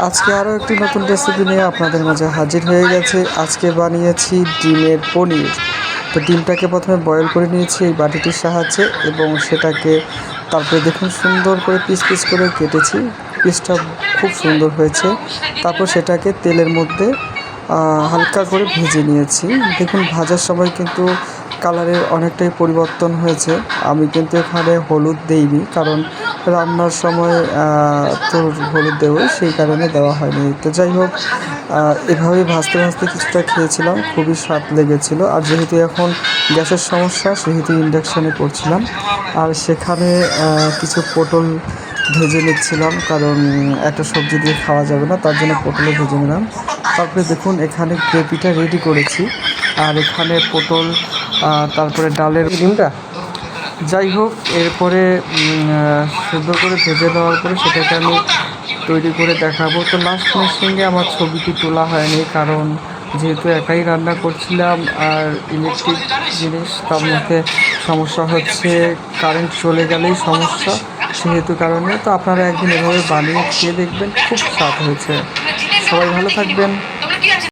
আজকে আরও একটি নতুন রেসিপি নিয়ে আপনাদের মাঝে হাজির হয়ে গেছে। আজকে বানিয়েছি ডিমের পনির। তো ডিমটাকে প্রথমে বয়েল করে নিয়েছি এই বাটিটির সাহায্যে, এবং সেটাকে তারপরে দেখুন সুন্দর করে পিস পিস করে কেটেছি। পিসটা খুব সুন্দর হয়েছে। তারপর সেটাকে তেলের মধ্যে হালকা করে ভেজে নিয়েছি। দেখুন ভাজার সময় কিন্তু কালারের অনেকটাই পরিবর্তন হয়েছে। আমি কিন্তু এখানে হলুদ দেইনি, কারণ রান্নার সময় তো হলুদ দেবো, সেই কারণে দেওয়া হয়নি। তো যাই হোক, এভাবেই ভাজতে ভাজতে কিছুটা খেয়েছিলাম, খুবই স্বাদ লেগেছিলো। আর যেহেতু এখন গ্যাসের সমস্যা, সেহেতু ইন্ডাকশানে করছিলাম। আর সেখানে কিছু পটল ভেজে নিচ্ছিলাম, কারণ একটা সবজি দিয়ে খাওয়া যাবে না, তার জন্য পটলও ভেজে নিলাম। তারপরে দেখুন এখানে গ্রেভিটা রেডি করেছি, আর এখানে পটল, তারপরে ডালের ডিমটা, যাই হোক এরপরে সেদ্ধ করে ভেজে দেওয়ার পরে সেটাকে আমি তৈরি করে দেখাবো। তো লাস্ট ফিনিশিংয়ে আমার ছবিটি তোলা হয়নি, কারণ যেহেতু একাই রান্না করছিলাম আর ইলেকট্রিক জিনিস, তার মধ্যে সমস্যা হচ্ছে কারেন্ট চলে গেলেই সমস্যা, সেহেতু কারণে। তো আপনারা একদিন এভাবে বানিয়ে খেয়ে দেখবেন, খুব স্বাদ হয়েছে। সবাই ভালো থাকবেন।